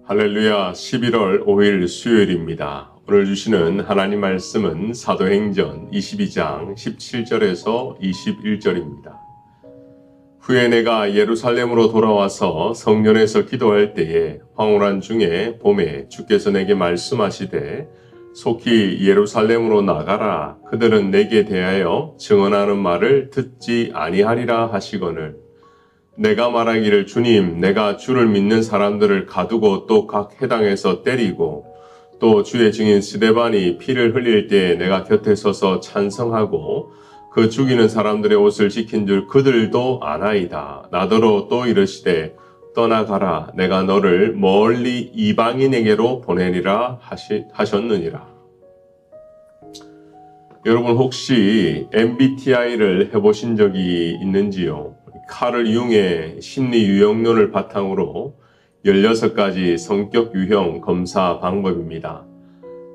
할렐루야. 11월 5일 수요일입니다. 오늘 주시는 하나님 말씀은 사도행전 22장 17절에서 21절입니다. 후에 내가 예루살렘으로 돌아와서 성전에서 기도할 때에 황홀한 중에 봄에 주께서 내게 말씀하시되 속히 예루살렘으로 나가라. 그들은 내게 대하여 증언하는 말을 듣지 아니하리라 하시거늘 내가 말하기를 주님, 내가 주를 믿는 사람들을 가두고 또 각 해당에서 때리고 또 주의 증인 스데반이 피를 흘릴 때 내가 곁에 서서 찬성하고 그 죽이는 사람들의 옷을 지킨 줄 그들도 아나이다. 나더러 또 이르시되 떠나가라. 내가 너를 멀리 이방인에게로 보내리라 하셨느니라. 여러분 혹시 MBTI를 해보신 적이 있는지요? 칼을 이용해 심리 유형론을 바탕으로 16가지 성격 유형 검사 방법입니다.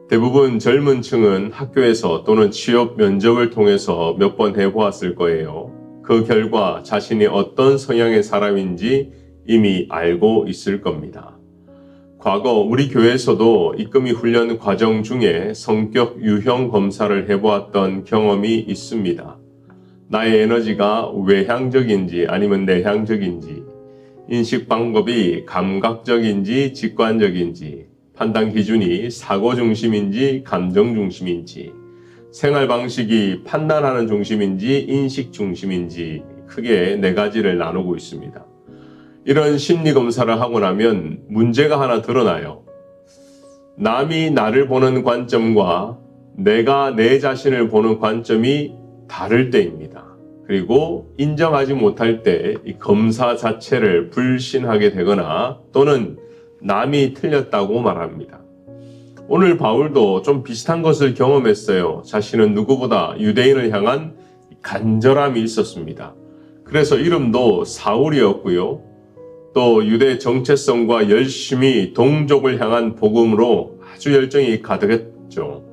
대부분 젊은 층은 학교에서 또는 취업 면접을 통해서 몇 번 해보았을 거예요. 그 결과 자신이 어떤 성향의 사람인지 이미 알고 있을 겁니다. 과거 우리 교회에서도 입금이 훈련 과정 중에 성격 유형 검사를 해보았던 경험이 있습니다. 나의 에너지가 외향적인지 아니면 내향적인지, 인식 방법이 감각적인지 직관적인지, 판단 기준이 사고 중심인지 감정 중심인지, 생활 방식이 판단하는 중심인지 인식 중심인지 크게 4가지를 나누고 있습니다. 이런 심리 검사를 하고 나면 문제가 하나 드러나요. 남이 나를 보는 관점과 내가 내 자신을 보는 관점이 다를 때입니다. 그리고 인정하지 못할 때 이 검사 자체를 불신하게 되거나 또는 남이 틀렸다고 말합니다. 오늘 바울도 좀 비슷한 것을 경험했어요. 자신은 누구보다 유대인을 향한 간절함이 있었습니다. 그래서 이름도 사울이었고요. 또 유대 정체성과 열심히 동족을 향한 복음으로 아주 열정이 가득했죠.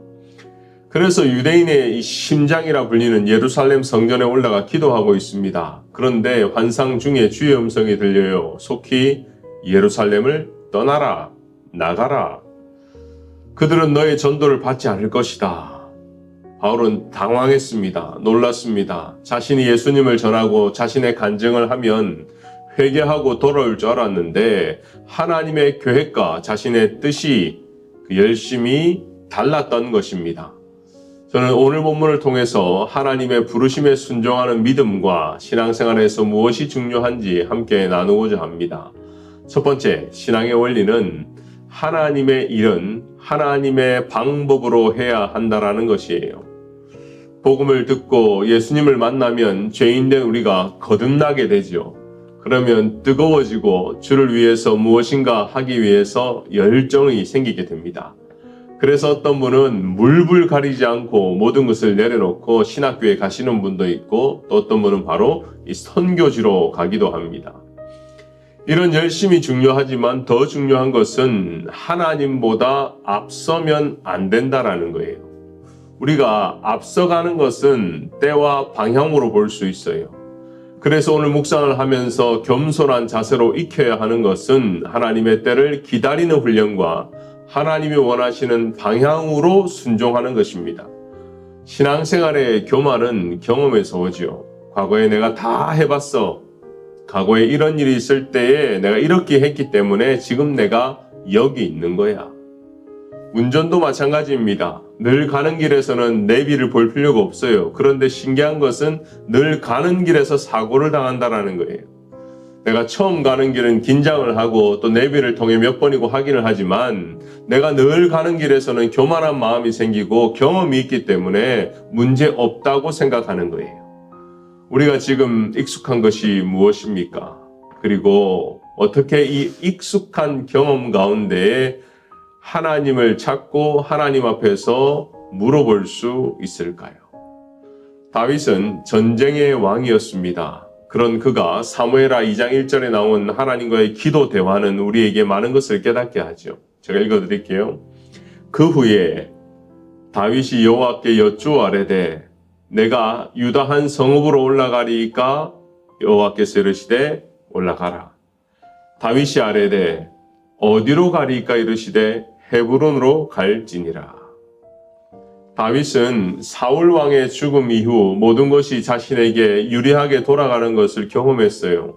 그래서 유대인의 심장이라 불리는 예루살렘 성전에 올라가 기도하고 있습니다. 그런데 환상 중에 주의 음성이 들려요. 속히 예루살렘을 떠나라, 나가라. 그들은 너의 전도를 받지 않을 것이다. 바울은 당황했습니다. 놀랐습니다. 자신이 예수님을 전하고 자신의 간증을 하면 회개하고 돌아올 줄 알았는데 하나님의 계획과 자신의 뜻이 열심히 달랐던 것입니다. 저는 오늘 본문을 통해서 하나님의 부르심에 순종하는 믿음과 신앙생활에서 무엇이 중요한지 함께 나누고자 합니다. 첫 번째, 신앙의 원리는 하나님의 일은 하나님의 방법으로 해야 한다라는 것이에요. 복음을 듣고 예수님을 만나면 죄인된 우리가 거듭나게 되죠. 그러면 뜨거워지고 주를 위해서 무엇인가 하기 위해서 열정이 생기게 됩니다. 그래서 어떤 분은 물불 가리지 않고 모든 것을 내려놓고 신학교에 가시는 분도 있고 또 어떤 분은 바로 이 선교지로 가기도 합니다. 이런 열심이 중요하지만 더 중요한 것은 하나님보다 앞서면 안 된다라는 거예요. 우리가 앞서가는 것은 때와 방향으로 볼 수 있어요. 그래서 오늘 묵상을 하면서 겸손한 자세로 익혀야 하는 것은 하나님의 때를 기다리는 훈련과 하나님이 원하시는 방향으로 순종하는 것입니다. 신앙생활의 교만은 경험에서 오지요. 과거에 내가 다 해봤어. 과거에 이런 일이 있을 때에 내가 이렇게 했기 때문에 지금 내가 여기 있는 거야. 운전도 마찬가지입니다. 늘 가는 길에서는 내비를 볼 필요가 없어요. 그런데 신기한 것은 늘 가는 길에서 사고를 당한다는 거예요. 내가 처음 가는 길은 긴장을 하고 또 내비를 통해 몇 번이고 확인을 하지만 내가 늘 가는 길에서는 교만한 마음이 생기고 경험이 있기 때문에 문제 없다고 생각하는 거예요. 우리가 지금 익숙한 것이 무엇입니까? 그리고 어떻게 이 익숙한 경험 가운데 하나님을 찾고 하나님 앞에서 물어볼 수 있을까요? 다윗은 전쟁의 왕이었습니다. 그런 그가 사무엘하 2장 1절에 나온 하나님과의 기도 대화는 우리에게 많은 것을 깨닫게 하죠. 제가 읽어드릴게요. 그 후에 다윗이 여호와께 여쭈아뢰되 내가 유다 한 성읍으로 올라가리이까 여호와께서 이르시되 올라가라. 다윗이 아뢰되 어디로 가리까 이르시되 헤브론으로 갈지니라. 다윗은 사울 왕의 죽음 이후 모든 것이 자신에게 유리하게 돌아가는 것을 경험했어요.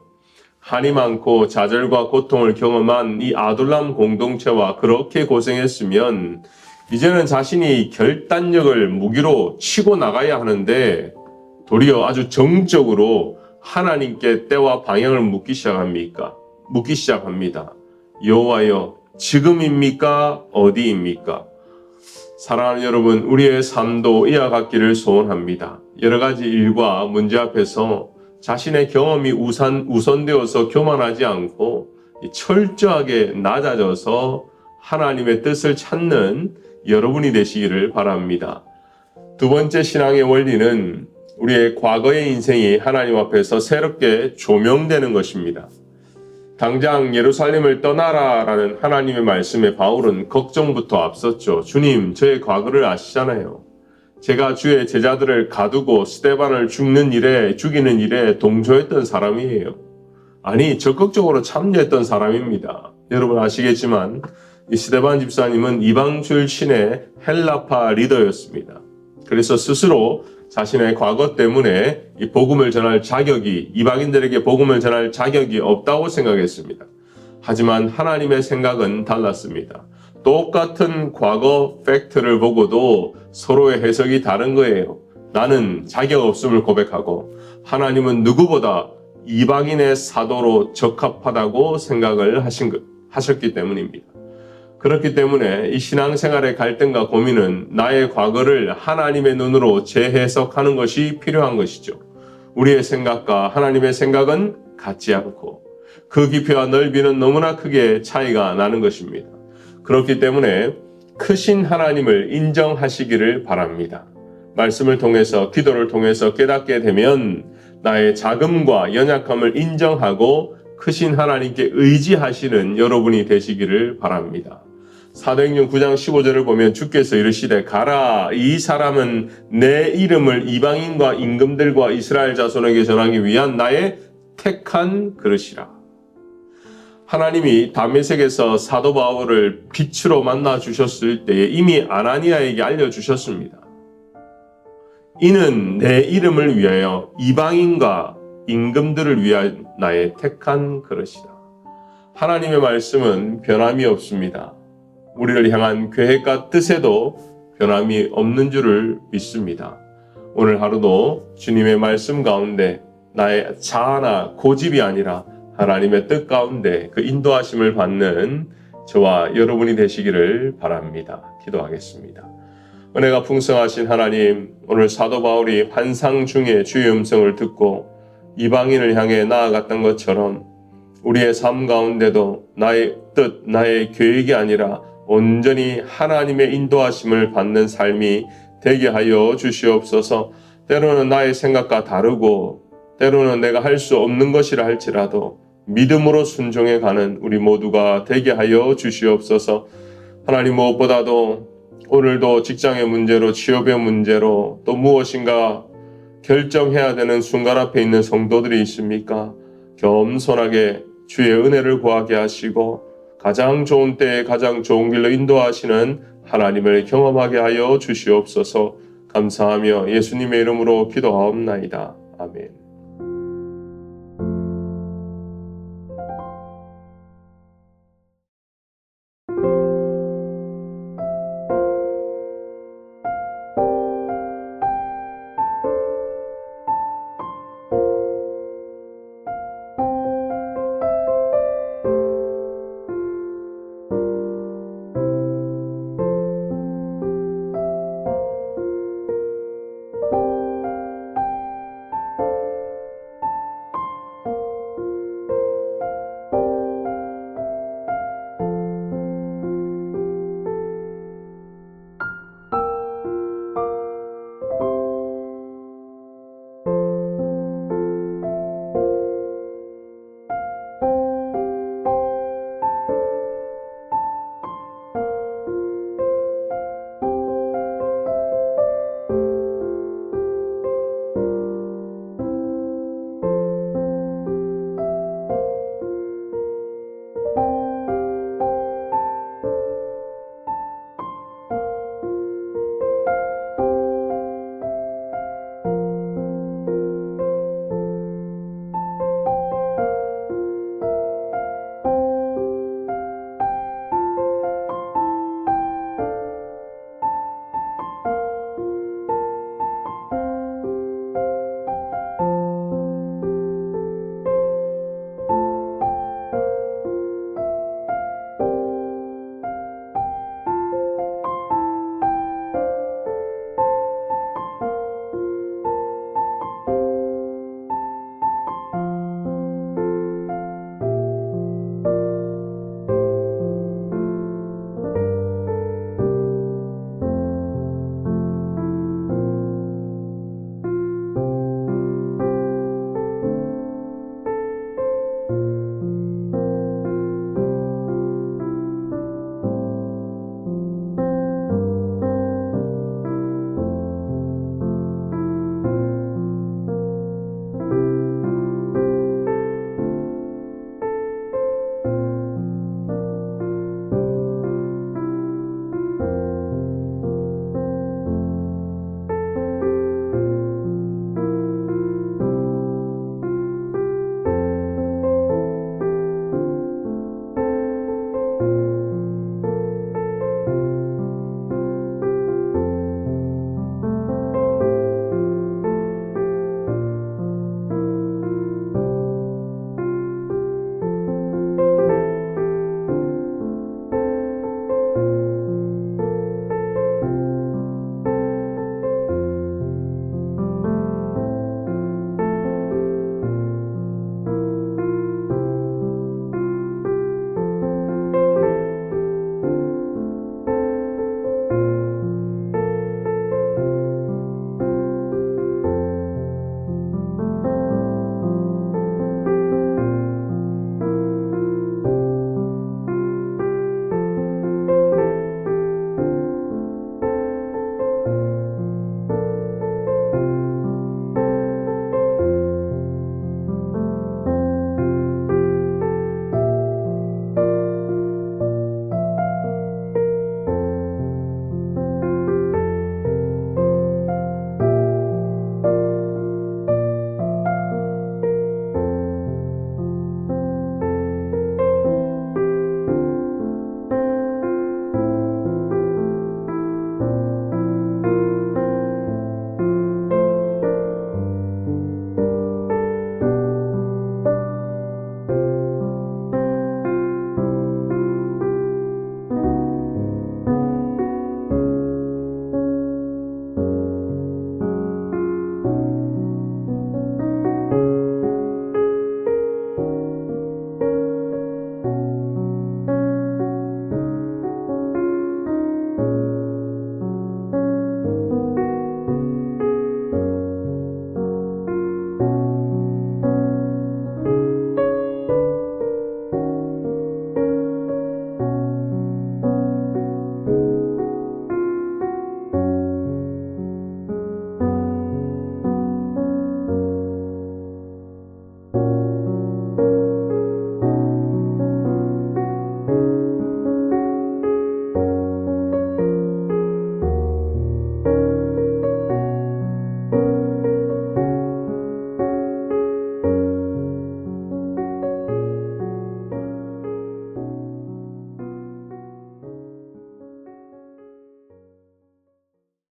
한이 많고 좌절과 고통을 경험한 이 아둘람 공동체와 그렇게 고생했으면 이제는 자신이 결단력을 무기로 치고 나가야 하는데 도리어 아주 정적으로 하나님께 때와 방향을 묻기 시작합니다. 여호와여, 지금입니까? 어디입니까? 사랑하는 여러분, 우리의 삶도 이와 같기를 소원합니다. 여러 가지 일과 문제 앞에서 자신의 경험이 우선되어서 교만하지 않고 철저하게 낮아져서 하나님의 뜻을 찾는 여러분이 되시기를 바랍니다. 두 번째 신앙의 원리는 우리의 과거의 인생이 하나님 앞에서 새롭게 조명되는 것입니다. 당장 예루살렘을 떠나라라는 하나님의 말씀에 바울은 걱정부터 앞섰죠. 주님, 저의 과거를 아시잖아요. 제가 주의 제자들을 가두고 스데반을 죽이는 일에 동조했던 사람이에요. 아니, 적극적으로 참여했던 사람입니다. 여러분 아시겠지만 이 스데반 집사님은 이방 출신의 헬라파 리더였습니다. 그래서 스스로 자신의 과거 때문에 이 복음을 전할 자격이, 이방인들에게 복음을 전할 자격이 없다고 생각했습니다. 하지만 하나님의 생각은 달랐습니다. 똑같은 과거 팩트를 보고도 서로의 해석이 다른 거예요. 나는 자격 없음을 고백하고 하나님은 누구보다 이방인의 사도로 적합하다고 생각을 하셨기 때문입니다. 그렇기 때문에 이 신앙생활의 갈등과 고민은 나의 과거를 하나님의 눈으로 재해석하는 것이 필요한 것이죠. 우리의 생각과 하나님의 생각은 같지 않고 그 깊이와 넓이는 너무나 크게 차이가 나는 것입니다. 그렇기 때문에 크신 하나님을 인정하시기를 바랍니다. 말씀을 통해서, 기도를 통해서 깨닫게 되면 나의 자금과 연약함을 인정하고 크신 하나님께 의지하시는 여러분이 되시기를 바랍니다. 사도행전 9장 15절을 보면 주께서 이르시되 가라, 이 사람은 내 이름을 이방인과 임금들과 이스라엘 자손에게 전하기 위한 나의 택한 그릇이라. 하나님이 다메섹에서 사도 바울을 빛으로 만나 주셨을 때에 이미 아나니아에게 알려주셨습니다. 이는 내 이름을 위하여 이방인과 임금들을 위한 나의 택한 그릇이다. 하나님의 말씀은 변함이 없습니다. 우리를 향한 계획과 뜻에도 변함이 없는 줄을 믿습니다. 오늘 하루도 주님의 말씀 가운데 나의 자아나 고집이 아니라 하나님의 뜻 가운데 그 인도하심을 받는 저와 여러분이 되시기를 바랍니다. 기도하겠습니다. 은혜가 풍성하신 하나님, 오늘 사도 바울이 환상 중에 주의 음성을 듣고 이방인을 향해 나아갔던 것처럼 우리의 삶 가운데도 나의 뜻, 나의 계획이 아니라 온전히 하나님의 인도하심을 받는 삶이 되게 하여 주시옵소서. 때로는 나의 생각과 다르고 때로는 내가 할 수 없는 것이라 할지라도 믿음으로 순종해 가는 우리 모두가 되게 하여 주시옵소서. 하나님, 무엇보다도 오늘도 직장의 문제로, 취업의 문제로, 또 무엇인가 결정해야 되는 순간 앞에 있는 성도들이 있습니까? 겸손하게 주의 은혜를 구하게 하시고 가장 좋은 때에 가장 좋은 길로 인도하시는 하나님을 경험하게 하여 주시옵소서. 감사하며 예수님의 이름으로 기도하옵나이다. 아멘.